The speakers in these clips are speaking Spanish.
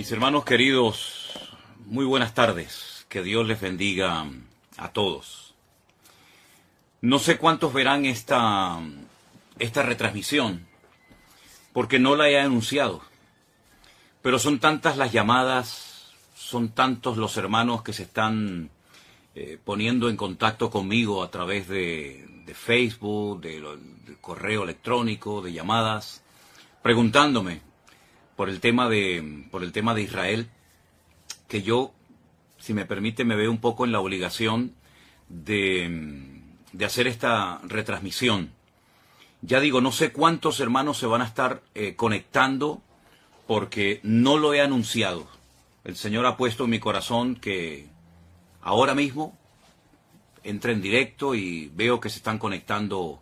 Mis hermanos queridos, muy buenas tardes. Que Dios les bendiga a todos. No sé cuántos verán esta retransmisión, porque no la he anunciado. Pero son tantas las llamadas, son tantos los hermanos que se están poniendo en contacto conmigo a través de Facebook, del correo electrónico, de llamadas, preguntándome por el tema de Israel, que yo, si me permite, me veo un poco en la obligación de hacer esta retransmisión. Ya digo, no sé cuántos hermanos se van a estar conectando, porque no lo he anunciado. El Señor ha puesto en mi corazón que ahora mismo entre en directo y veo que se están conectando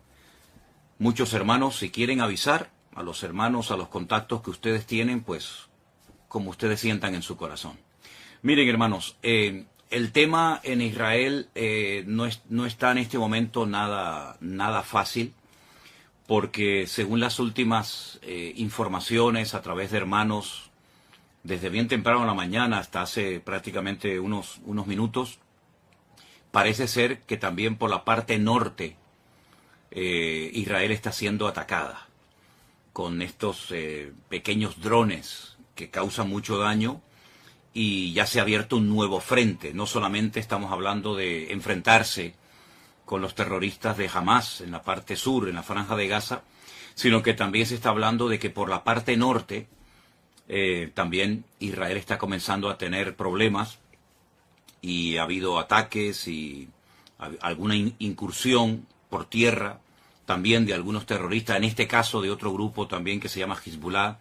muchos hermanos. Si quieren avisar a los hermanos, a los contactos que ustedes tienen, pues como ustedes sientan en su corazón. Miren, hermanos, el tema en Israel no está en este momento nada fácil, porque según las últimas informaciones a través de hermanos, desde bien temprano en la mañana hasta hace prácticamente unos minutos, parece ser que también por la parte norte Israel está siendo atacada con estos pequeños drones que causan mucho daño, y ya se ha abierto un nuevo frente. No solamente estamos hablando de enfrentarse con los terroristas de Hamas en la parte sur, en la Franja de Gaza, sino que también se está hablando de que por la parte norte también Israel está comenzando a tener problemas, y ha habido ataques y alguna incursión por tierra también de algunos terroristas, en este caso de otro grupo también que se llama Hezbollah,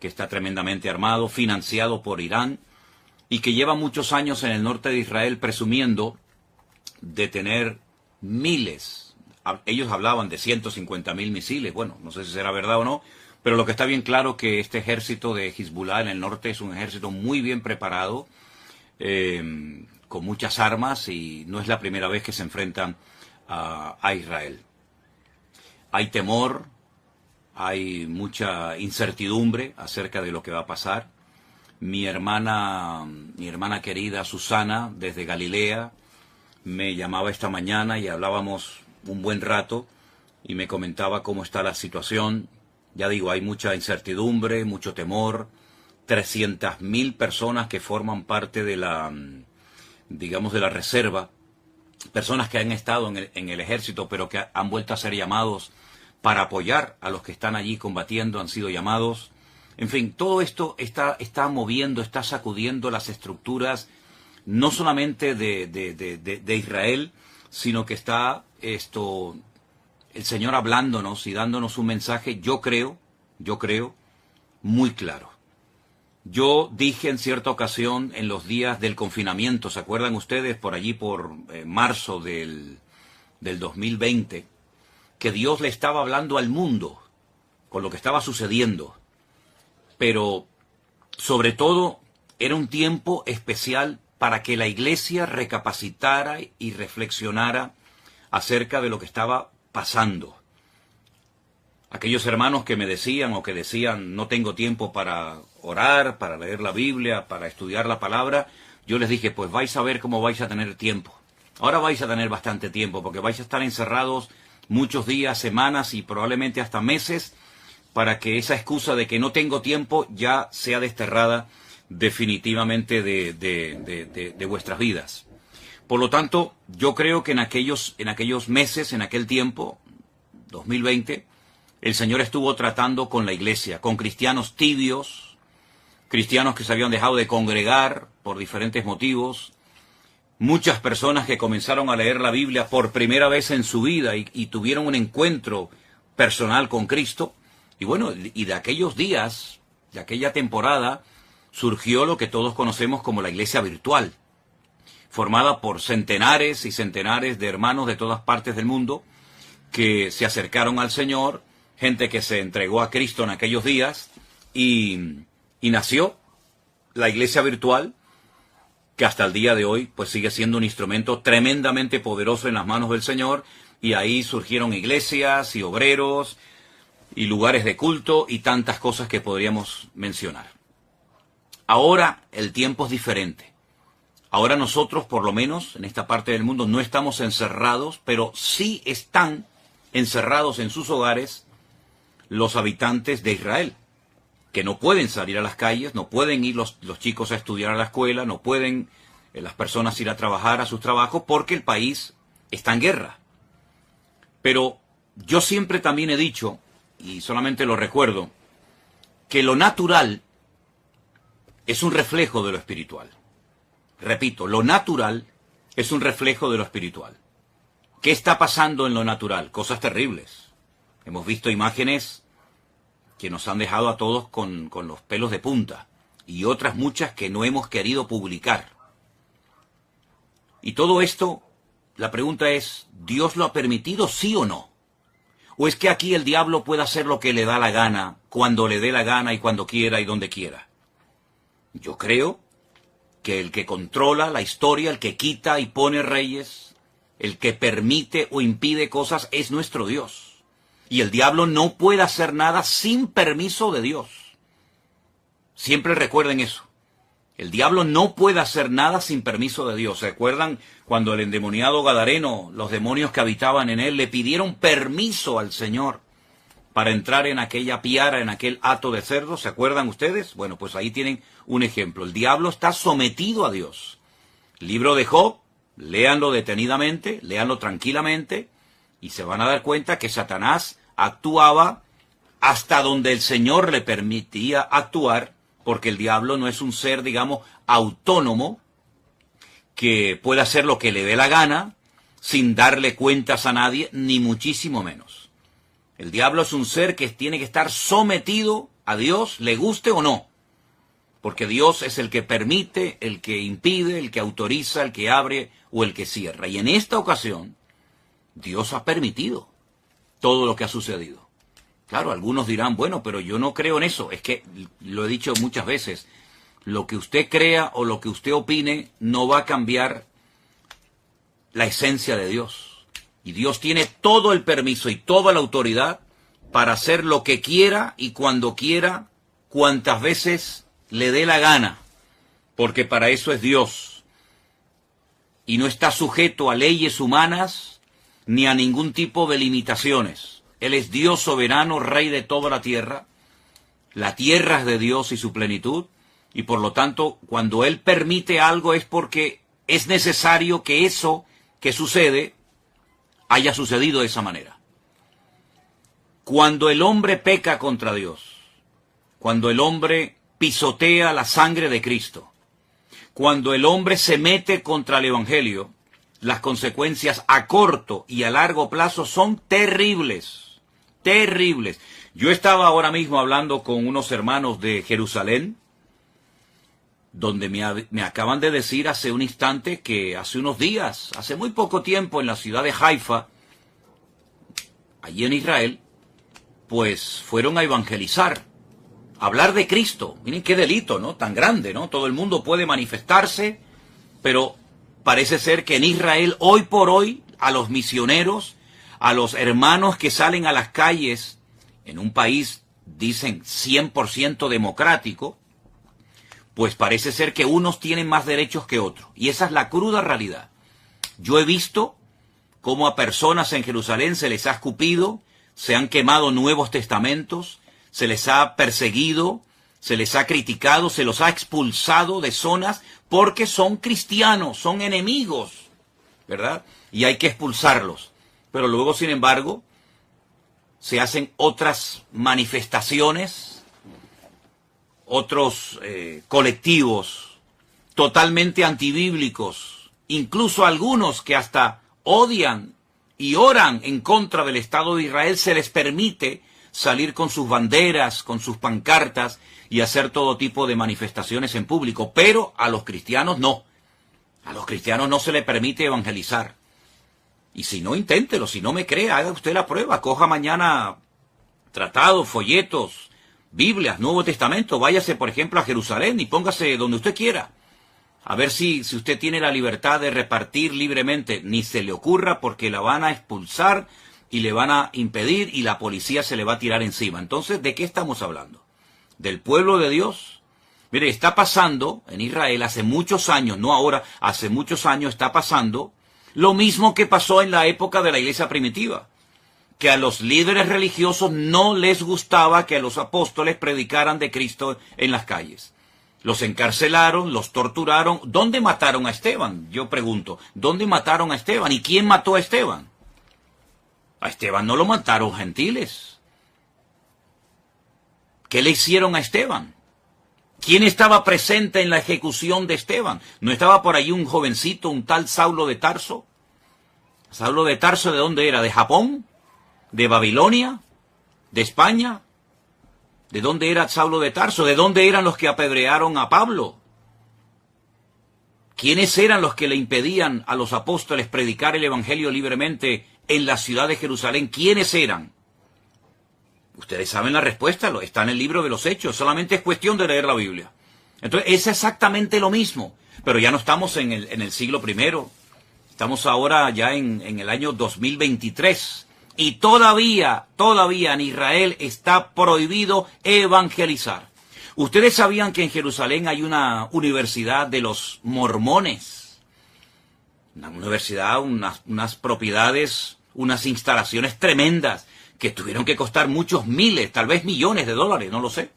que está tremendamente armado, financiado por Irán, y que lleva muchos años en el norte de Israel presumiendo de tener miles. Ellos hablaban de 150.000 misiles. Bueno, no sé si será verdad o no, pero lo que está bien claro que este ejército de Hezbollah en el norte es un ejército muy bien preparado, con muchas armas, y no es la primera vez que se enfrentan a Israel. Hay temor, hay mucha incertidumbre acerca de lo que va a pasar. Mi hermana querida Susana, desde Galilea, me llamaba esta mañana y hablábamos un buen rato y me comentaba cómo está la situación. Ya digo, hay mucha incertidumbre, mucho temor. 300.000 personas que forman parte de la, digamos, de la reserva, personas que han estado en el ejército, pero que han vuelto a ser llamados para apoyar a los que están allí combatiendo, han sido llamados. En fin, todo esto está moviendo, está sacudiendo las estructuras, no solamente de Israel, sino que está el Señor hablándonos y dándonos un mensaje, yo creo, muy claro. Yo dije en cierta ocasión, en los días del confinamiento, ¿se acuerdan ustedes? Por allí, por marzo del 2020, que Dios le estaba hablando al mundo con lo que estaba sucediendo. Pero, sobre todo, era un tiempo especial para que la iglesia recapacitara y reflexionara acerca de lo que estaba pasando. Aquellos hermanos que me decían o que decían, no tengo tiempo para orar, para leer la Biblia, para estudiar la palabra, yo les dije, pues vais a ver cómo vais a tener tiempo. Ahora vais a tener bastante tiempo, porque vais a estar encerrados muchos días, semanas y probablemente hasta meses, para que esa excusa de que no tengo tiempo ya sea desterrada definitivamente de vuestras vidas. Por lo tanto, yo creo que en aquellos meses, en aquel tiempo, 2020, el Señor estuvo tratando con la iglesia, con cristianos tibios, cristianos que se habían dejado de congregar por diferentes motivos, muchas personas que comenzaron a leer la Biblia por primera vez en su vida y tuvieron un encuentro personal con Cristo. Y bueno, y de aquellos días, de aquella temporada, surgió lo que todos conocemos como la iglesia virtual, formada por centenares y centenares de hermanos de todas partes del mundo que se acercaron al Señor, gente que se entregó a Cristo en aquellos días, y nació la iglesia virtual, que hasta el día de hoy pues sigue siendo un instrumento tremendamente poderoso en las manos del Señor, y ahí surgieron iglesias y obreros y lugares de culto y tantas cosas que podríamos mencionar. Ahora el tiempo es diferente. Ahora nosotros, por lo menos, en esta parte del mundo, no estamos encerrados, pero sí están encerrados en sus hogares los habitantes de Israel, que no pueden salir a las calles, no pueden ir los chicos a estudiar a la escuela, no pueden las personas ir a trabajar a sus trabajos, porque el país está en guerra. Pero yo siempre también he dicho, y solamente lo recuerdo, que lo natural es un reflejo de lo espiritual. Repito, lo natural es un reflejo de lo espiritual. ¿Qué está pasando en lo natural? Cosas terribles. Hemos visto imágenes que nos han dejado a todos con los pelos de punta, y otras muchas que no hemos querido publicar. Y todo esto, la pregunta es, ¿Dios lo ha permitido, sí o no? ¿O es que aquí el diablo puede hacer lo que le da la gana, cuando le dé la gana y cuando quiera y donde quiera? Yo creo que el que controla la historia, el que quita y pone reyes, el que permite o impide cosas es nuestro Dios. Y el diablo no puede hacer nada sin permiso de Dios. Siempre recuerden eso. El diablo no puede hacer nada sin permiso de Dios. ¿Se acuerdan cuando el endemoniado Gadareno, los demonios que habitaban en él, le pidieron permiso al Señor para entrar en aquella piara, en aquel hato de cerdo? ¿Se acuerdan ustedes? Bueno, pues ahí tienen un ejemplo. El diablo está sometido a Dios. Libro de Job, léanlo detenidamente, léanlo tranquilamente, y se van a dar cuenta que Satanás actuaba hasta donde el Señor le permitía actuar, porque el diablo no es un ser, digamos, autónomo, que pueda hacer lo que le dé la gana, sin darle cuentas a nadie, ni muchísimo menos. El diablo es un ser que tiene que estar sometido a Dios, le guste o no, porque Dios es el que permite, el que impide, el que autoriza, el que abre o el que cierra. Y en esta ocasión, Dios ha permitido todo lo que ha sucedido. Claro, algunos dirán, bueno, pero yo no creo en eso. Es que, lo he dicho muchas veces, lo que usted crea o lo que usted opine no va a cambiar la esencia de Dios. Y Dios tiene todo el permiso y toda la autoridad para hacer lo que quiera y cuando quiera, cuantas veces le dé la gana, porque para eso es Dios. Y no está sujeto a leyes humanas ni a ningún tipo de limitaciones. Él es Dios soberano, Rey de toda la tierra es de Dios y su plenitud, y por lo tanto, cuando Él permite algo es porque es necesario que eso que sucede haya sucedido de esa manera. Cuando el hombre peca contra Dios, cuando el hombre pisotea la sangre de Cristo, cuando el hombre se mete contra el Evangelio, las consecuencias a corto y a largo plazo son terribles, terribles. Yo estaba ahora mismo hablando con unos hermanos de Jerusalén, donde me acaban de decir hace un instante que hace unos días, hace muy poco tiempo, en la ciudad de Haifa, allí en Israel, pues fueron a evangelizar, a hablar de Cristo. Miren qué delito, ¿no? Tan grande, ¿no? Todo el mundo puede manifestarse, pero parece ser que en Israel, hoy por hoy, a los misioneros, a los hermanos que salen a las calles, en un país, dicen, 100% democrático, pues parece ser que unos tienen más derechos que otros. Y esa es la cruda realidad. Yo he visto cómo a personas en Jerusalén se les ha escupido, se han quemado Nuevos Testamentos, se les ha perseguido, se les ha criticado, se los ha expulsado de zonas porque son cristianos, son enemigos, ¿verdad? Y hay que expulsarlos. Pero luego, sin embargo, se hacen otras manifestaciones, otros colectivos totalmente antibíblicos, incluso algunos que hasta odian y oran en contra del Estado de Israel, se les permite salir con sus banderas, con sus pancartas y hacer todo tipo de manifestaciones en público. Pero a los cristianos no. A los cristianos no se les permite evangelizar. Y si no, inténtelo. Si no me cree, haga usted la prueba. Coja mañana tratados, folletos, Biblias, Nuevo Testamento. Váyase, por ejemplo, a Jerusalén y póngase donde usted quiera. A ver si usted tiene la libertad de repartir libremente. Ni se le ocurra, porque la van a expulsar y le van a impedir y la policía se le va a tirar encima. Entonces, ¿de qué estamos hablando? ¿Del pueblo de Dios? Mire, está pasando en Israel hace muchos años, no ahora, hace muchos años está pasando lo mismo que pasó en la época de la iglesia primitiva, que a los líderes religiosos no les gustaba que a los apóstoles predicaran de Cristo en las calles. Los encarcelaron, los torturaron. ¿Dónde mataron a Esteban? Yo pregunto, ¿dónde mataron a Esteban? ¿Y quién mató a Esteban? A Esteban no lo mataron gentiles. ¿Qué le hicieron a Esteban? ¿Quién estaba presente en la ejecución de Esteban? ¿No estaba por allí un jovencito, un tal Saulo de Tarso? ¿Saulo de Tarso de dónde era? ¿De Japón? ¿De Babilonia? ¿De España? ¿De dónde era Saulo de Tarso? ¿De dónde eran los que apedrearon a Pablo? ¿Quiénes eran los que le impedían a los apóstoles predicar el evangelio libremente en la ciudad de Jerusalén? ¿Quiénes eran? Ustedes saben la respuesta, está en el libro de los Hechos, solamente es cuestión de leer la Biblia. Entonces es exactamente lo mismo, pero ya no estamos en el siglo I, estamos ahora ya en el año 2023. Y todavía en Israel está prohibido evangelizar. Ustedes sabían que en Jerusalén hay una universidad de los mormones. Una universidad, unas propiedades, unas instalaciones tremendas que tuvieron que costar muchos miles, tal vez millones de dólares, no lo sé.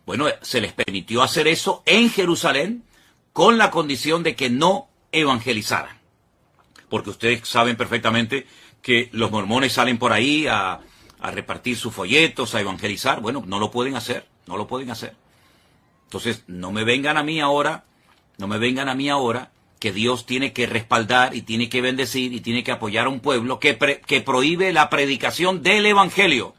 Bueno, se les permitió hacer eso en Jerusalén con la condición de que no evangelizaran. Porque ustedes saben perfectamente que los mormones salen por ahí a repartir sus folletos, a evangelizar. Bueno, no lo pueden hacer, no lo pueden hacer. Entonces, no me vengan a mí ahora que Dios tiene que respaldar y tiene que bendecir y tiene que apoyar a un pueblo que prohíbe la predicación del evangelio,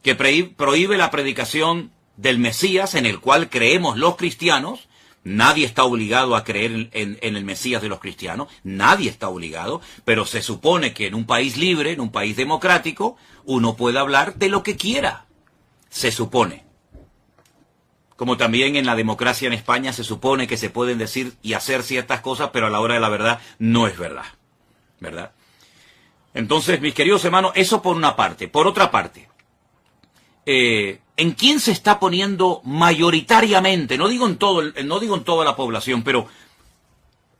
que prohíbe la predicación del Mesías en el cual creemos los cristianos. Nadie está obligado a creer en el Mesías de los cristianos, nadie está obligado, pero se supone que en un país libre, en un país democrático, uno puede hablar de lo que quiera, se supone. Como también en la democracia en España se supone que se pueden decir y hacer ciertas cosas, pero a la hora de la verdad no es verdad, ¿verdad? Entonces, mis queridos hermanos, eso por una parte. Por otra parte, ¿en quién se está poniendo mayoritariamente? No digo en toda la población, pero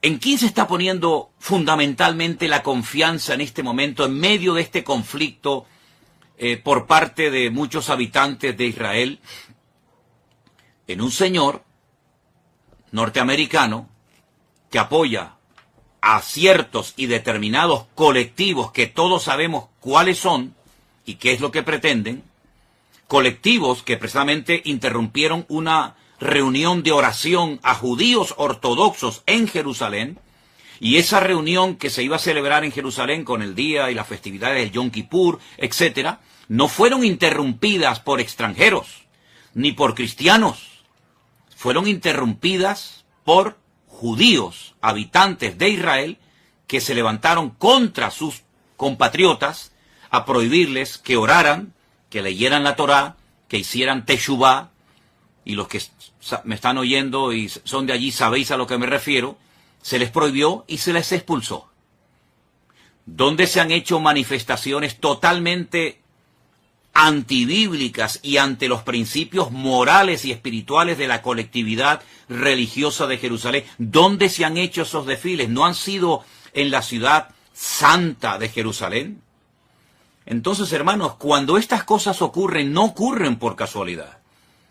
¿en quién se está poniendo fundamentalmente la confianza en este momento, en medio de este conflicto por parte de muchos habitantes de Israel? En un señor norteamericano que apoya a ciertos y determinados colectivos que todos sabemos cuáles son y qué es lo que pretenden. Colectivos que precisamente interrumpieron una reunión de oración a judíos ortodoxos en Jerusalén, y esa reunión que se iba a celebrar en Jerusalén con el día y las festividades del Yom Kippur, etcétera, no fueron interrumpidas por extranjeros, ni por cristianos, fueron interrumpidas por judíos, habitantes de Israel, que se levantaron contra sus compatriotas a prohibirles que oraran, que leyeran la Torá, que hicieran teshuvá, y los que me están oyendo y son de allí sabéis a lo que me refiero, se les prohibió y se les expulsó. Donde se han hecho manifestaciones totalmente antibíblicas y ante los principios morales y espirituales de la colectividad religiosa de Jerusalén. ¿Dónde se han hecho esos desfiles? ¿No han sido en la ciudad santa de Jerusalén? Entonces, hermanos, cuando estas cosas ocurren, no ocurren por casualidad.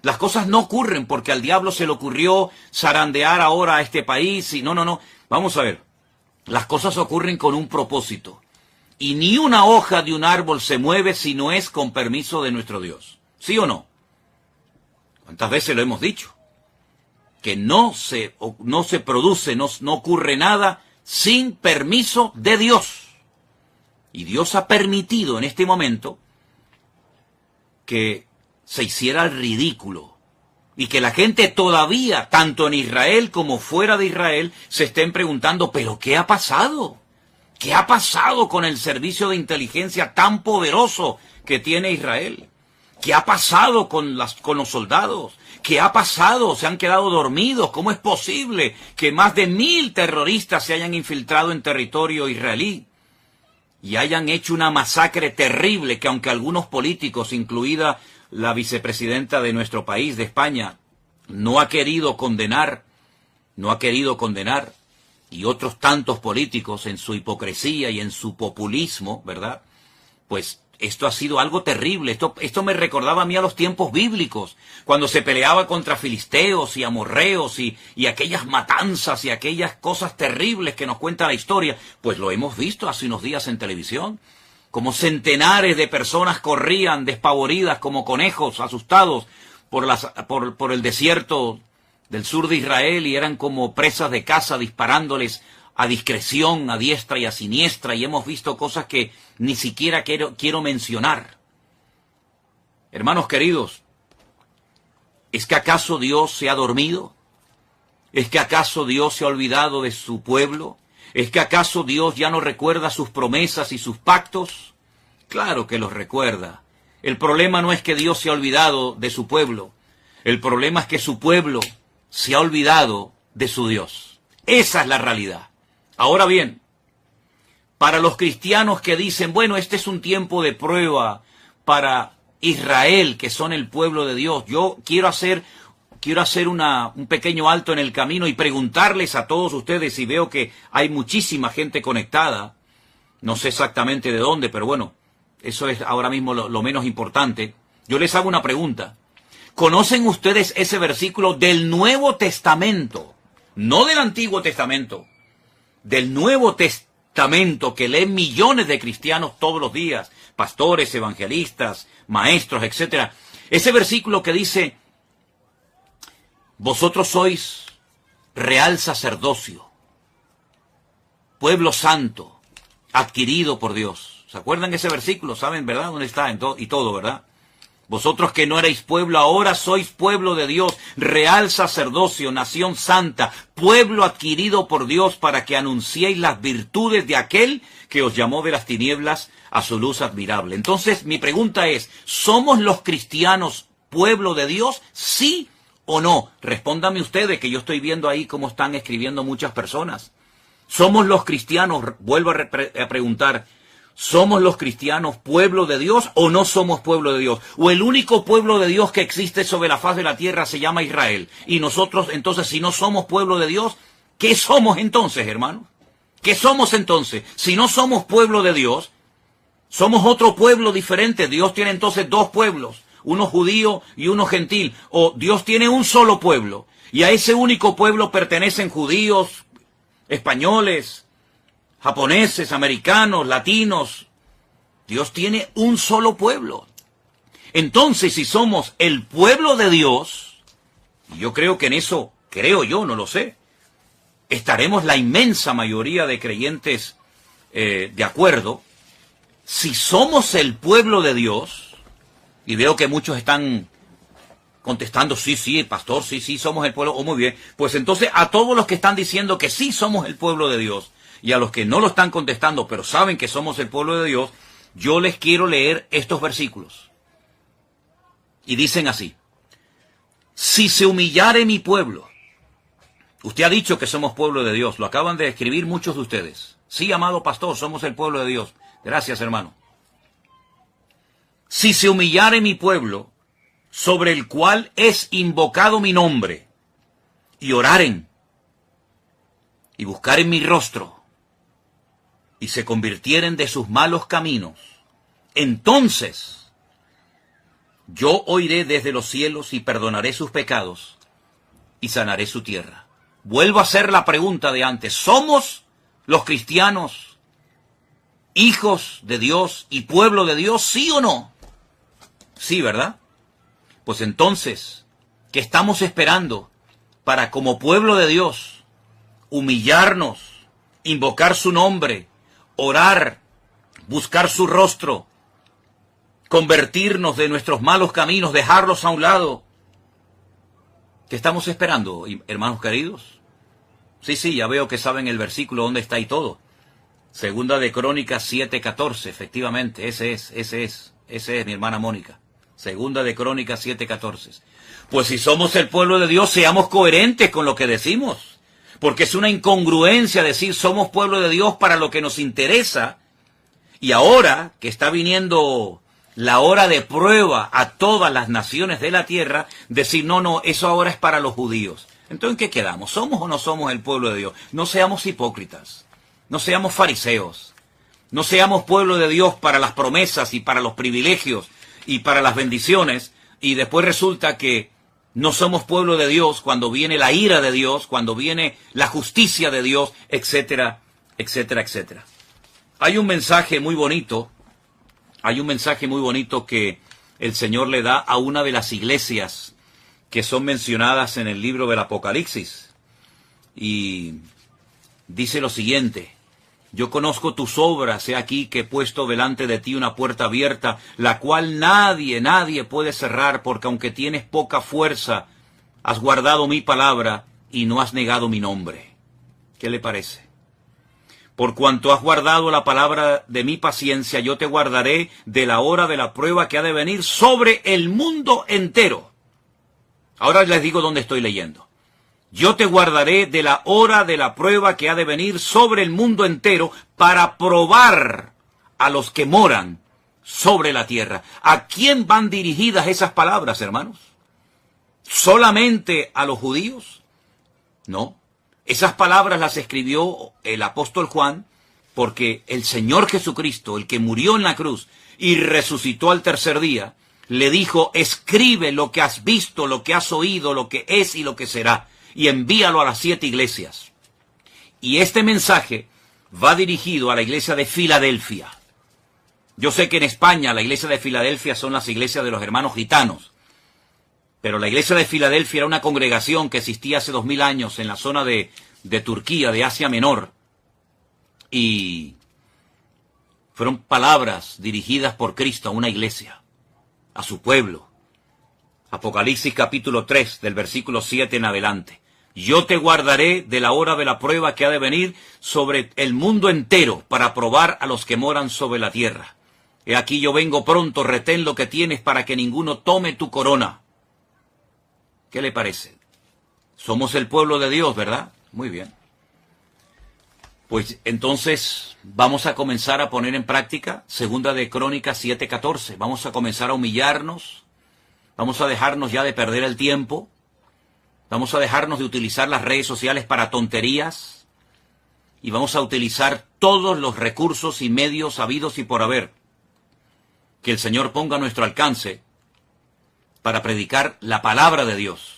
Las cosas no ocurren porque al diablo se le ocurrió zarandear ahora a este país y no. Vamos a ver, las cosas ocurren con un propósito. Y ni una hoja de un árbol se mueve si no es con permiso de nuestro Dios. ¿Sí o no? ¿Cuántas veces lo hemos dicho? Que no se produce, no ocurre nada sin permiso de Dios. Y Dios ha permitido en este momento que se hiciera el ridículo y que la gente todavía, tanto en Israel como fuera de Israel, se estén preguntando, ¿pero qué ha pasado? ¿Qué ha pasado con el servicio de inteligencia tan poderoso que tiene Israel? ¿Qué ha pasado con los soldados? ¿Qué ha pasado? ¿Se han quedado dormidos? ¿Cómo es posible que más de 1000 terroristas se hayan infiltrado en territorio israelí y hayan hecho una masacre terrible que, aunque algunos políticos, incluida la vicepresidenta de nuestro país, de España, no ha querido condenar, y otros tantos políticos en su hipocresía y en su populismo, ¿verdad? Pues esto ha sido algo terrible. Esto me recordaba a mí a los tiempos bíblicos, cuando se peleaba contra filisteos y amorreos y aquellas matanzas y aquellas cosas terribles que nos cuenta la historia. Pues lo hemos visto hace unos días en televisión, como centenares de personas corrían despavoridas como conejos asustados por el desierto del sur de Israel y eran como presas de caza disparándoles a discreción, a diestra y a siniestra, y hemos visto cosas que ni siquiera quiero mencionar. Hermanos queridos, ¿es que acaso Dios se ha dormido? ¿Es que acaso Dios se ha olvidado de su pueblo? ¿Es que acaso Dios ya no recuerda sus promesas y sus pactos? Claro que los recuerda. El problema no es que Dios se ha olvidado de su pueblo. El problema es que su pueblo se ha olvidado de su Dios. Esa es la realidad. Ahora bien, para los cristianos que dicen, bueno, este es un tiempo de prueba para Israel, que son el pueblo de Dios, yo quiero hacer un pequeño alto en el camino y preguntarles a todos ustedes, y veo que hay muchísima gente conectada, no sé exactamente de dónde, pero bueno, eso es ahora mismo lo menos importante. Yo les hago una pregunta. ¿Conocen ustedes ese versículo del Nuevo Testamento? No del Antiguo Testamento, del Nuevo Testamento que leen millones de cristianos todos los días, pastores, evangelistas, maestros, etc. Ese versículo que dice, vosotros sois real sacerdocio, pueblo santo, adquirido por Dios. ¿Se acuerdan de ese versículo? ¿Saben, verdad? ¿Dónde está? Y todo, ¿verdad? Vosotros que no erais pueblo, ahora sois pueblo de Dios, real sacerdocio, nación santa, pueblo adquirido por Dios para que anunciéis las virtudes de aquel que os llamó de las tinieblas a su luz admirable. Entonces, mi pregunta es, ¿somos los cristianos pueblo de Dios? ¿Sí o no? Respóndanme ustedes, que yo estoy viendo ahí cómo están escribiendo muchas personas. ¿Somos los cristianos, vuelvo a preguntar, ¿somos los cristianos pueblo de Dios o no somos pueblo de Dios? ¿O el único pueblo de Dios que existe sobre la faz de la tierra se llama Israel? Y nosotros, entonces, si no somos pueblo de Dios, ¿qué somos entonces, hermanos? ¿Qué somos entonces? Si no somos pueblo de Dios, somos otro pueblo diferente. Dios tiene entonces dos pueblos, uno judío y uno gentil. O Dios tiene un solo pueblo, y a ese único pueblo pertenecen judíos, españoles, japoneses, americanos, latinos. Dios tiene un solo pueblo. Entonces, si somos el pueblo de Dios, y yo creo que en eso, no lo sé, estaremos la inmensa mayoría de creyentes de acuerdo. Si somos el pueblo de Dios, y veo que muchos están contestando, sí, pastor, sí, somos el pueblo, muy bien, pues entonces a todos los que están diciendo que sí somos el pueblo de Dios, y a los que no lo están contestando, pero saben que somos el pueblo de Dios, yo les quiero leer estos versículos. Y dicen así, si se humillare mi pueblo, usted ha dicho que somos pueblo de Dios, lo acaban de escribir muchos de ustedes. Sí, amado pastor, somos el pueblo de Dios. Gracias, hermano. Si se humillare mi pueblo, sobre el cual es invocado mi nombre, y oraren, y buscaren mi rostro, y se convirtieren de sus malos caminos, entonces yo oiré desde los cielos y perdonaré sus pecados y sanaré su tierra. Vuelvo a hacer la pregunta de antes. ¿Somos los cristianos hijos de Dios y pueblo de Dios, sí o no? Sí, ¿verdad? Pues entonces, ¿qué estamos esperando para, como pueblo de Dios, humillarnos, invocar su nombre, orar, buscar su rostro, convertirnos de nuestros malos caminos, dejarlos a un lado? ¿Qué estamos esperando, hermanos queridos? Sí, ya veo que saben el versículo, dónde está y todo. Segunda de Crónicas 7:14, efectivamente, ese es mi hermana Mónica. Segunda de Crónicas 7:14. Pues si somos el pueblo de Dios, seamos coherentes con lo que decimos. Porque es una incongruencia decir somos pueblo de Dios para lo que nos interesa. Y ahora que está viniendo la hora de prueba a todas las naciones de la tierra, decir, no, eso ahora es para los judíos. Entonces, ¿en qué quedamos? ¿Somos o no somos el pueblo de Dios? No seamos hipócritas, no seamos fariseos, no seamos pueblo de Dios para las promesas y para los privilegios y para las bendiciones, y después resulta que no somos pueblo de Dios cuando viene la ira de Dios, cuando viene la justicia de Dios, etcétera, etcétera, etcétera. Hay un mensaje muy bonito que el Señor le da a una de las iglesias que son mencionadas en el libro del Apocalipsis. Y dice lo siguiente: yo conozco tus obras, he aquí que he puesto delante de ti una puerta abierta, la cual nadie puede cerrar, porque aunque tienes poca fuerza, has guardado mi palabra y no has negado mi nombre. ¿Qué le parece? Por cuanto has guardado la palabra de mi paciencia, yo te guardaré de la hora de la prueba que ha de venir sobre el mundo entero. Ahora les digo dónde estoy leyendo. Yo te guardaré de la hora de la prueba que ha de venir sobre el mundo entero para probar a los que moran sobre la tierra. ¿A quién van dirigidas esas palabras, hermanos? ¿Solamente a los judíos? No. Esas palabras las escribió el apóstol Juan porque el Señor Jesucristo, el que murió en la cruz y resucitó al tercer día, le dijo: escribe lo que has visto, lo que has oído, lo que es y lo que será, y envíalo a las 7 iglesias. Y este mensaje va dirigido a la iglesia de Filadelfia. Yo sé que en España la iglesia de Filadelfia son las iglesias de los hermanos gitanos, pero la iglesia de Filadelfia era una congregación que existía hace 2000 años en la zona de Turquía, de Asia Menor, y fueron palabras dirigidas por Cristo a una iglesia, a su pueblo. Apocalipsis capítulo 3, del versículo 7 en adelante. Yo te guardaré de la hora de la prueba que ha de venir sobre el mundo entero para probar a los que moran sobre la tierra. He aquí yo vengo pronto, retén lo que tienes para que ninguno tome tu corona. ¿Qué le parece? Somos el pueblo de Dios, ¿verdad? Muy bien. Pues entonces vamos a comenzar a poner en práctica Segunda de Crónicas 7:14. Vamos a comenzar a humillarnos. Vamos a dejarnos ya de perder el tiempo. Vamos a dejarnos de utilizar las redes sociales para tonterías. Y vamos a utilizar todos los recursos y medios habidos y por haber que el Señor ponga a nuestro alcance para predicar la palabra de Dios,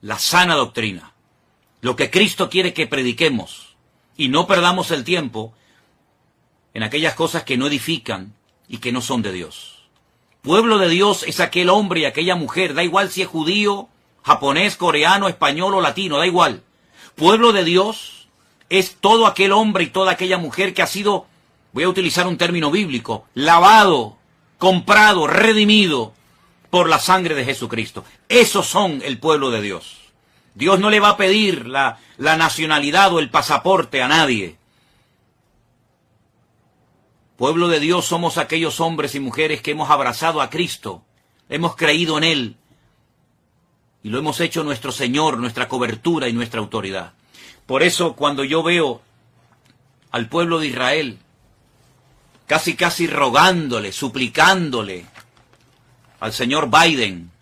la sana doctrina, lo que Cristo quiere que prediquemos, y no perdamos el tiempo en aquellas cosas que no edifican y que no son de Dios. Pueblo de Dios es aquel hombre y aquella mujer, da igual si es judío, japonés, coreano, español o latino, da igual. Pueblo de Dios es todo aquel hombre y toda aquella mujer que ha sido, voy a utilizar un término bíblico, lavado, comprado, redimido por la sangre de Jesucristo. Esos son el pueblo de Dios. Dios no le va a pedir la nacionalidad o el pasaporte a nadie. Pueblo de Dios somos aquellos hombres y mujeres que hemos abrazado a Cristo, hemos creído en Él y lo hemos hecho nuestro Señor, nuestra cobertura y nuestra autoridad. Por eso cuando yo veo al pueblo de Israel casi rogándole, suplicándole al señor Biden,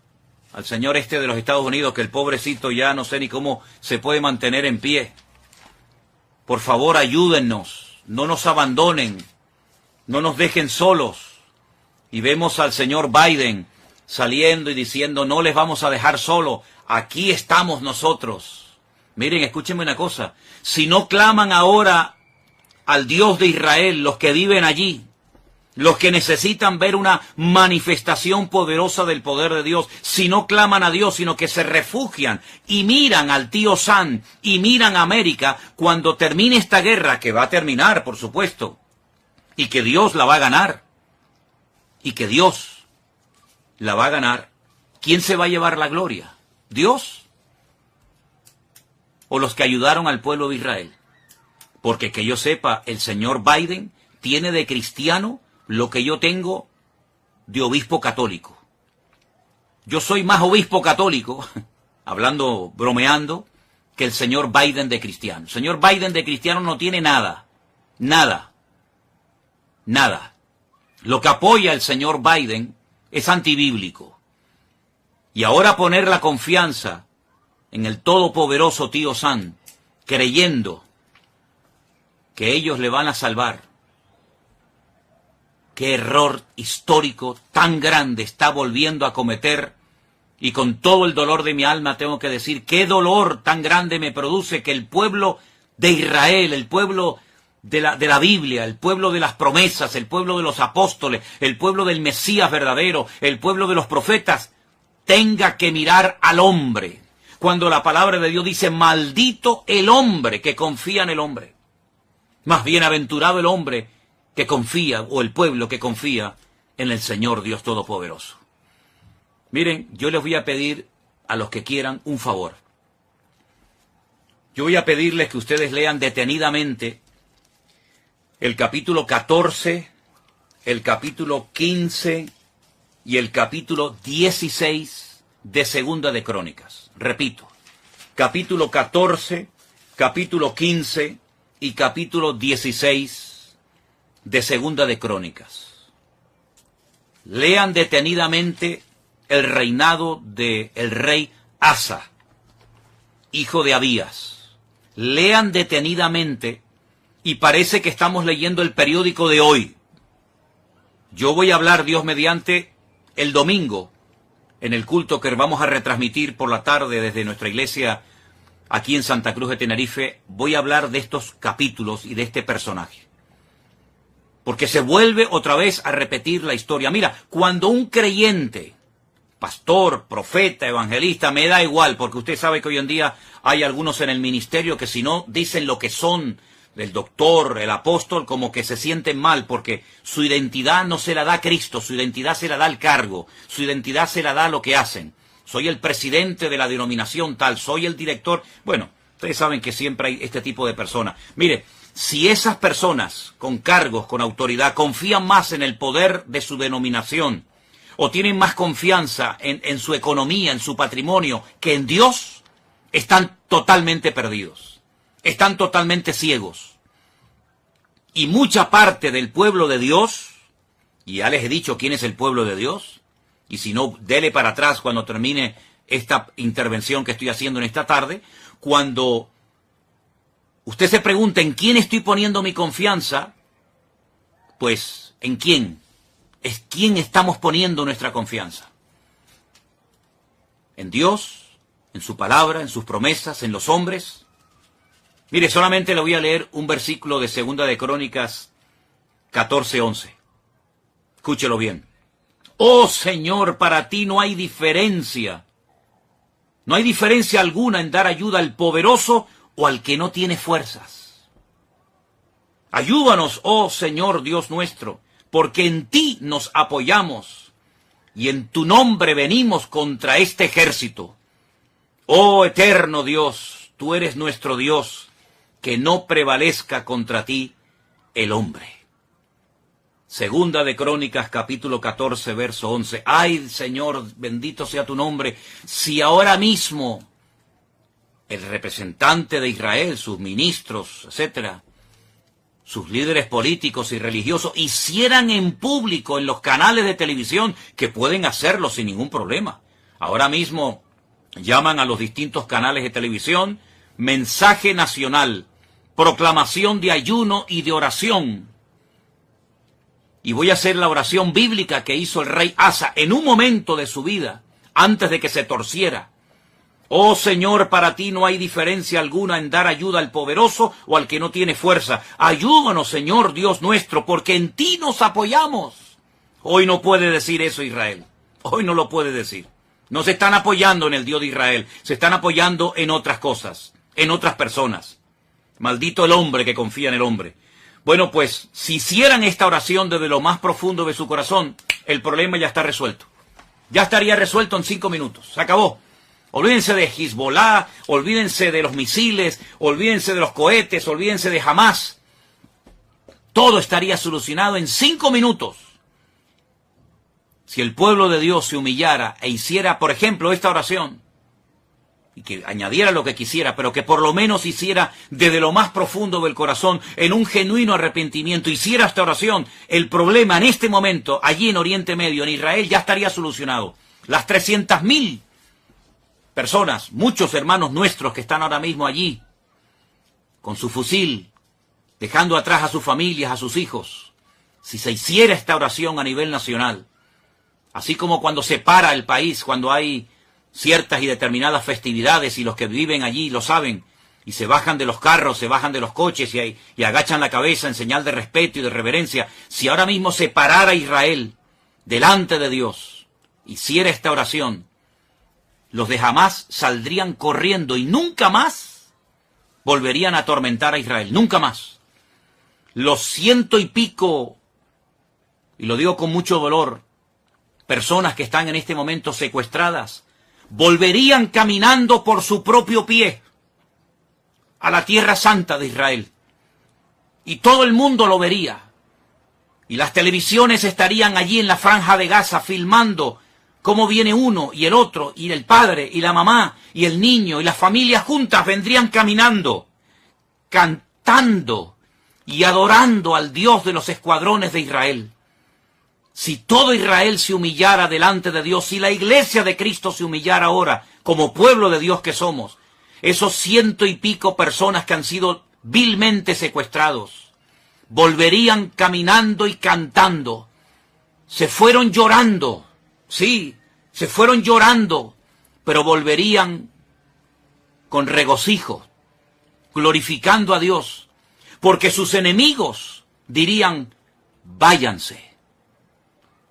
al señor de los Estados Unidos, que el pobrecito ya no sé ni cómo se puede mantener en pie. Por favor, ayúdennos, no nos abandonen, no nos dejen solos. Y vemos al señor Biden saliendo y diciendo: no les vamos a dejar solos, aquí estamos nosotros. Miren, escúchenme una cosa, si no claman ahora al Dios de Israel, los que viven allí, los que necesitan ver una manifestación poderosa del poder de Dios, si no claman a Dios, sino que se refugian y miran al tío Sam y miran a América, cuando termine esta guerra, que va a terminar, por supuesto, y que Dios la va a ganar, y que Dios la va a ganar, ¿quién se va a llevar la gloria? ¿Dios? ¿O los que ayudaron al pueblo de Israel? Porque que yo sepa, el señor Biden tiene de cristiano lo que yo tengo de obispo católico. Yo soy más obispo católico, hablando, bromeando, que el señor Biden de cristiano. El señor Biden de cristiano no tiene nada, nada, nada. Lo que apoya el señor Biden es antibíblico. Y ahora poner la confianza en el todopoderoso tío Sam, creyendo que ellos le van a salvar. Qué error histórico tan grande está volviendo a cometer, y con todo el dolor de mi alma tengo que decir, qué dolor tan grande me produce que el pueblo de Israel, el pueblo de la Biblia, el pueblo de las promesas, el pueblo de los apóstoles, el pueblo del Mesías verdadero, el pueblo de los profetas, tenga que mirar al hombre, cuando la palabra de Dios dice, maldito el hombre que confía en el hombre. Más bienaventurado el hombre que confía, o el pueblo que confía en el Señor Dios Todopoderoso. Miren, yo les voy a pedir a los que quieran un favor. Yo voy a pedirles que ustedes lean detenidamente el capítulo 14, el capítulo 15 y el capítulo 16 de Segunda de Crónicas. Repito, capítulo 14, capítulo 15 y capítulo 16 de Segunda de Crónicas. Lean detenidamente el reinado del rey Asa, hijo de Abías. Lean detenidamente, y parece que estamos leyendo el periódico de hoy. Yo voy a hablar, Dios mediante, el domingo, en el culto que vamos a retransmitir por la tarde desde nuestra iglesia aquí en Santa Cruz de Tenerife. Voy a hablar de estos capítulos y de este personaje, porque se vuelve otra vez a repetir la historia. Mira, cuando un creyente, pastor, profeta, evangelista, me da igual, porque usted sabe que hoy en día hay algunos en el ministerio que si no dicen lo que son, el doctor, el apóstol, como que se sienten mal, porque su identidad no se la da Cristo, su identidad se la da el cargo, su identidad se la da lo que hacen. Soy el presidente de la denominación tal, soy el director. Bueno, ustedes saben que siempre hay este tipo de personas. Mire, si esas personas con cargos, con autoridad, confían más en el poder de su denominación, o tienen más confianza en su economía, en su patrimonio, que en Dios, están totalmente perdidos. Están totalmente ciegos. Y mucha parte del pueblo de Dios, y ya les he dicho quién es el pueblo de Dios, y si no, dele para atrás cuando termine esta intervención que estoy haciendo en esta tarde, cuando usted se pregunta en quién estoy poniendo mi confianza, pues, ¿en quién? ¿Es quién estamos poniendo nuestra confianza? ¿En Dios? ¿En su palabra? ¿En sus promesas? ¿En los hombres? Mire, solamente le voy a leer un versículo de Segunda de Crónicas 14:11. Escúchelo bien. Oh Señor, para ti no hay diferencia. No hay diferencia alguna en dar ayuda al poderoso o al que no tiene fuerzas. Ayúdanos, oh Señor Dios nuestro, porque en ti nos apoyamos y en tu nombre venimos contra este ejército. Oh eterno Dios, tú eres nuestro Dios, que no prevalezca contra ti el hombre. Segunda de Crónicas, capítulo 14, verso 11. Ay, Señor, bendito sea tu nombre, si ahora mismo el representante de Israel, sus ministros, etcétera, sus líderes políticos y religiosos, hicieran en público en los canales de televisión, que pueden hacerlo sin ningún problema. Ahora mismo llaman a los distintos canales de televisión, mensaje nacional, proclamación de ayuno y de oración. Y voy a hacer la oración bíblica que hizo el rey Asa en un momento de su vida, antes de que se torciera. Oh Señor, para ti no hay diferencia alguna en dar ayuda al poderoso o al que no tiene fuerza. Ayúdanos, Señor Dios nuestro, porque en ti nos apoyamos. Hoy no puede decir eso Israel. Hoy no lo puede decir. No se están apoyando en el Dios de Israel. Se están apoyando en otras cosas, en otras personas. Maldito el hombre que confía en el hombre. Bueno, pues, si hicieran esta oración desde lo más profundo de su corazón, el problema ya está resuelto. Ya estaría resuelto en 5 minutos. Se acabó. Olvídense de Hezbollah, olvídense de los misiles, olvídense de los cohetes, olvídense de Hamás. Todo estaría solucionado en 5 minutos. Si el pueblo de Dios se humillara e hiciera, por ejemplo, esta oración, y que añadiera lo que quisiera, pero que por lo menos hiciera desde lo más profundo del corazón, en un genuino arrepentimiento, hiciera esta oración, el problema en este momento, allí en Oriente Medio, en Israel, ya estaría solucionado. Las 300.000 personas, muchos hermanos nuestros que están ahora mismo allí, con su fusil, dejando atrás a sus familias, a sus hijos, si se hiciera esta oración a nivel nacional, así como cuando se para el país, cuando hay ciertas y determinadas festividades y los que viven allí lo saben, y se bajan de los carros, se bajan de los coches y agachan la cabeza en señal de respeto y de reverencia, si ahora mismo se parara Israel delante de Dios, hiciera esta oración, los de Hamás saldrían corriendo y nunca más volverían a atormentar a Israel, nunca más. Los 100 y pico, y lo digo con mucho dolor, personas que están en este momento secuestradas, volverían caminando por su propio pie a la tierra santa de Israel. Y todo el mundo lo vería. Y las televisiones estarían allí en la franja de Gaza filmando cómo viene uno y el otro, y el padre y la mamá y el niño y las familias juntas vendrían caminando, cantando y adorando al Dios de los escuadrones de Israel. Si todo Israel se humillara delante de Dios, si la iglesia de Cristo se humillara ahora, como pueblo de Dios que somos, esos 100 y pico personas que han sido vilmente secuestrados, volverían caminando y cantando. Se fueron llorando, sí, se fueron llorando, pero volverían con regocijo, glorificando a Dios, porque sus enemigos dirían, váyanse.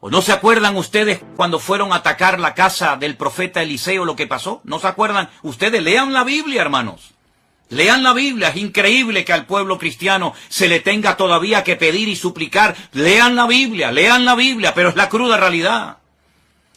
¿O no se acuerdan ustedes cuando fueron a atacar la casa del profeta Eliseo lo que pasó? ¿No se acuerdan? Ustedes lean la Biblia, hermanos. Lean la Biblia. Es increíble que al pueblo cristiano se le tenga todavía que pedir y suplicar. Lean la Biblia, pero es la cruda realidad.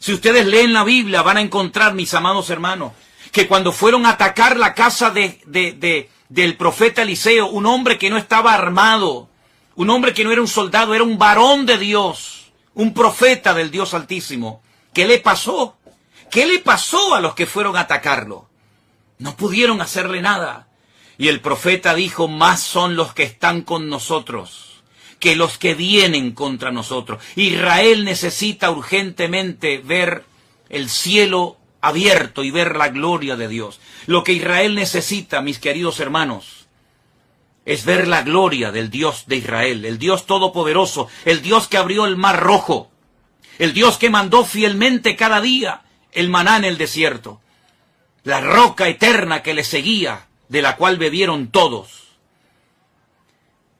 Si ustedes leen la Biblia van a encontrar, mis amados hermanos, que cuando fueron a atacar la casa del profeta Eliseo, un hombre que no estaba armado, un hombre que no era un soldado, era un varón de Dios, un profeta del Dios Altísimo. ¿Qué le pasó? ¿Qué le pasó a los que fueron a atacarlo? No pudieron hacerle nada. Y el profeta dijo, más son los que están con nosotros que los que vienen contra nosotros. Israel necesita urgentemente ver el cielo abierto y ver la gloria de Dios. Lo que Israel necesita, mis queridos hermanos, es ver la gloria del Dios de Israel, el Dios todopoderoso, el Dios que abrió el mar rojo, el Dios que mandó fielmente cada día el maná en el desierto, la roca eterna que le seguía, de la cual bebieron todos,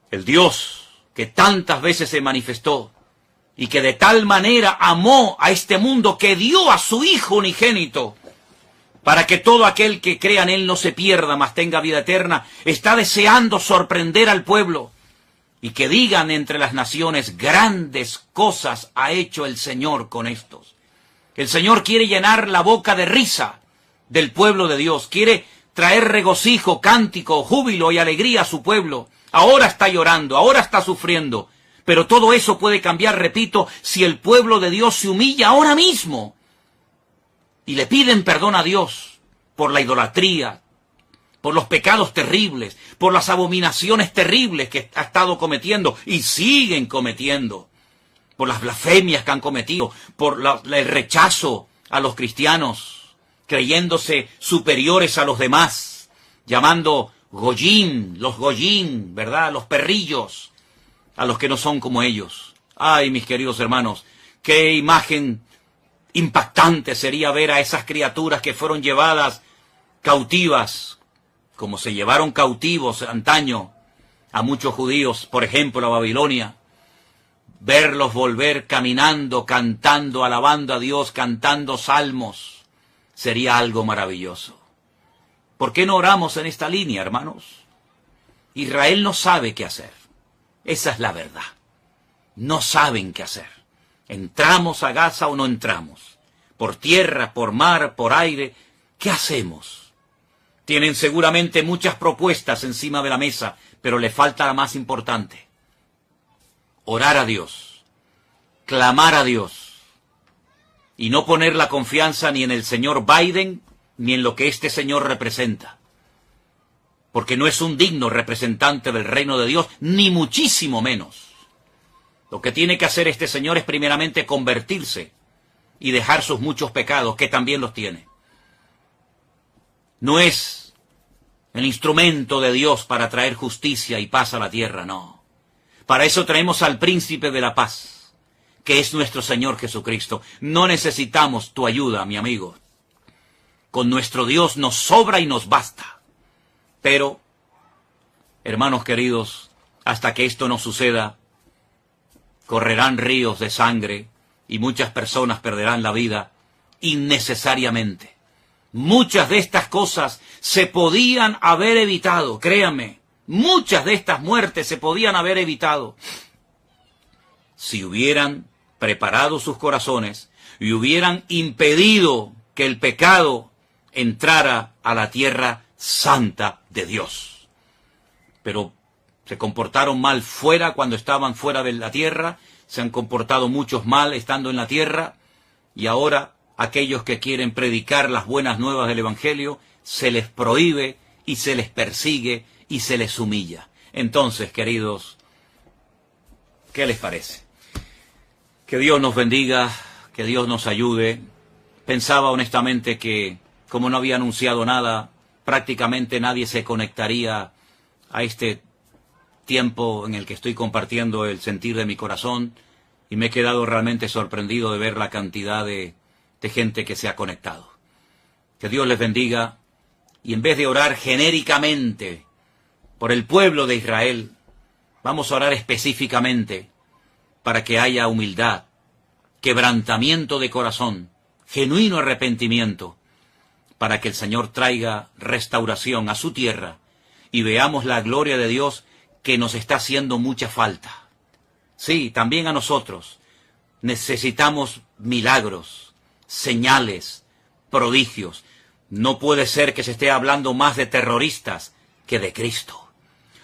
el Dios que tantas veces se manifestó y que de tal manera amó a este mundo que dio a su Hijo unigénito, para que todo aquel que crea en Él no se pierda, mas tenga vida eterna, está deseando sorprender al pueblo y que digan entre las naciones, grandes cosas ha hecho el Señor con estos. El Señor quiere llenar la boca de risa del pueblo de Dios, quiere traer regocijo, cántico, júbilo y alegría a su pueblo. Ahora está llorando, ahora está sufriendo, pero todo eso puede cambiar, repito, si el pueblo de Dios se humilla ahora mismo y le piden perdón a Dios por la idolatría, por los pecados terribles, por las abominaciones terribles que ha estado cometiendo y siguen cometiendo, por las blasfemias que han cometido, por el rechazo a los cristianos, creyéndose superiores a los demás, llamando Goyim, los Goyim, ¿verdad? Los perrillos, a los que no son como ellos. Ay, mis queridos hermanos, qué imagen impactante sería ver a esas criaturas que fueron llevadas cautivas, como se llevaron cautivos antaño a muchos judíos, por ejemplo, a Babilonia. Verlos volver caminando, cantando, alabando a Dios, cantando salmos, sería algo maravilloso. ¿Por qué no oramos en esta línea, hermanos? Israel no sabe qué hacer. Esa es la verdad. No saben qué hacer. ¿Entramos a Gaza o no entramos? Por tierra, por mar, por aire. ¿Qué hacemos? Tienen seguramente muchas propuestas encima de la mesa, pero le falta la más importante. Orar a Dios. Clamar a Dios. Y no poner la confianza ni en el señor Biden, ni en lo que este Señor representa, porque no es un digno representante del reino de Dios, ni muchísimo menos. Lo que tiene que hacer este Señor es primeramente convertirse y dejar sus muchos pecados, que también los tiene. No es el instrumento de Dios para traer justicia y paz a la tierra, no. Para eso traemos al príncipe de la paz, que es nuestro Señor Jesucristo. No necesitamos tu ayuda, mi amigo. Con nuestro Dios nos sobra y nos basta. Pero, hermanos queridos, hasta que esto no suceda, correrán ríos de sangre y muchas personas perderán la vida innecesariamente. Muchas de estas cosas se podían haber evitado, créanme. Muchas de estas muertes se podían haber evitado si hubieran preparado sus corazones y hubieran impedido que el pecado entrara a la tierra santa de Dios. Pero se comportaron mal fuera cuando estaban fuera de la tierra, se han comportado muchos mal estando en la tierra, y ahora aquellos que quieren predicar las buenas nuevas del Evangelio, se les prohíbe y se les persigue y se les humilla. Entonces, queridos, ¿qué les parece? Que Dios nos bendiga, que Dios nos ayude. Pensaba honestamente que, como no había anunciado nada, prácticamente nadie se conectaría a este tiempo en el que estoy compartiendo el sentir de mi corazón, y me he quedado realmente sorprendido de ver la cantidad de gente que se ha conectado. Que Dios les bendiga, y en vez de orar genéricamente por el pueblo de Israel, vamos a orar específicamente para que haya humildad, quebrantamiento de corazón, genuino arrepentimiento, para que el Señor traiga restauración a su tierra y veamos la gloria de Dios, que nos está haciendo mucha falta. Sí, también a nosotros necesitamos milagros, señales, prodigios. No puede ser que se esté hablando más de terroristas que de Cristo.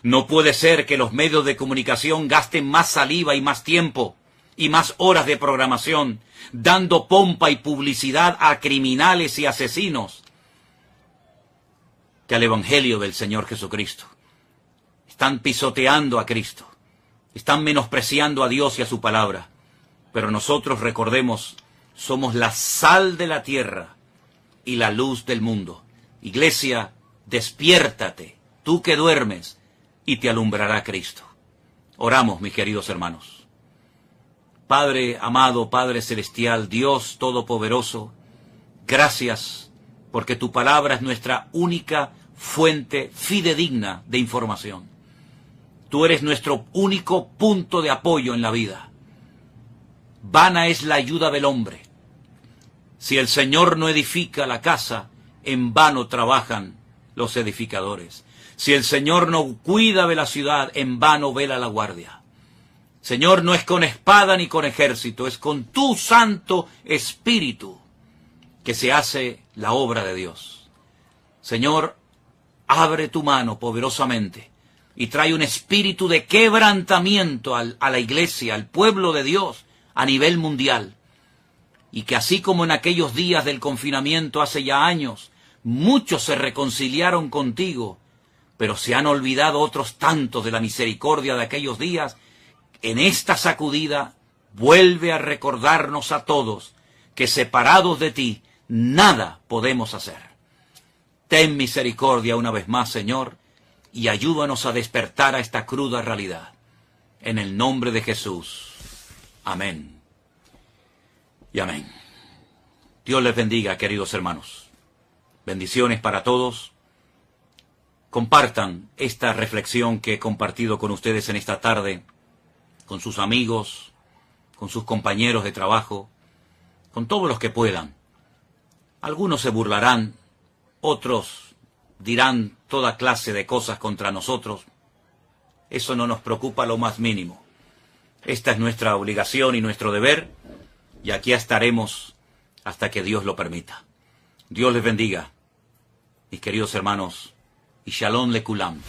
No puede ser que los medios de comunicación gasten más saliva y más tiempo y más horas de programación, dando pompa y publicidad a criminales y asesinos, que al Evangelio del Señor Jesucristo. Están pisoteando a Cristo, están menospreciando a Dios y a su palabra. Pero nosotros, recordemos, somos la sal de la tierra y la luz del mundo. Iglesia, despiértate, tú que duermes, y te alumbrará Cristo. Oramos, mis queridos hermanos. Padre amado, Padre celestial, Dios todopoderoso, gracias porque tu palabra es nuestra única fuente fidedigna de información. Tú eres nuestro único punto de apoyo en la vida. Vana es la ayuda del hombre. Si el Señor no edifica la casa, en vano trabajan los edificadores. Si el Señor no cuida de la ciudad, en vano vela la guardia. Señor, no es con espada ni con ejército, es con tu Santo Espíritu que se hace la obra de Dios. Señor, abre tu mano poderosamente y trae un espíritu de quebrantamiento a la iglesia, al pueblo de Dios a nivel mundial. Y que así como en aquellos días del confinamiento hace ya años, muchos se reconciliaron contigo, pero se han olvidado otros tantos de la misericordia de aquellos días, en esta sacudida vuelve a recordarnos a todos que separados de ti nada podemos hacer. Ten misericordia una vez más, Señor, y ayúdanos a despertar a esta cruda realidad. En el nombre de Jesús. Amén. Y amén. Dios les bendiga, queridos hermanos. Bendiciones para todos. Compartan esta reflexión que he compartido con ustedes en esta tarde, con sus amigos, con sus compañeros de trabajo, con todos los que puedan. Algunos se burlarán, otros dirán toda clase de cosas contra nosotros. Eso no nos preocupa lo más mínimo. Esta es nuestra obligación y nuestro deber, y aquí estaremos hasta que Dios lo permita. Dios les bendiga, mis queridos hermanos, y Shalom Lekulam.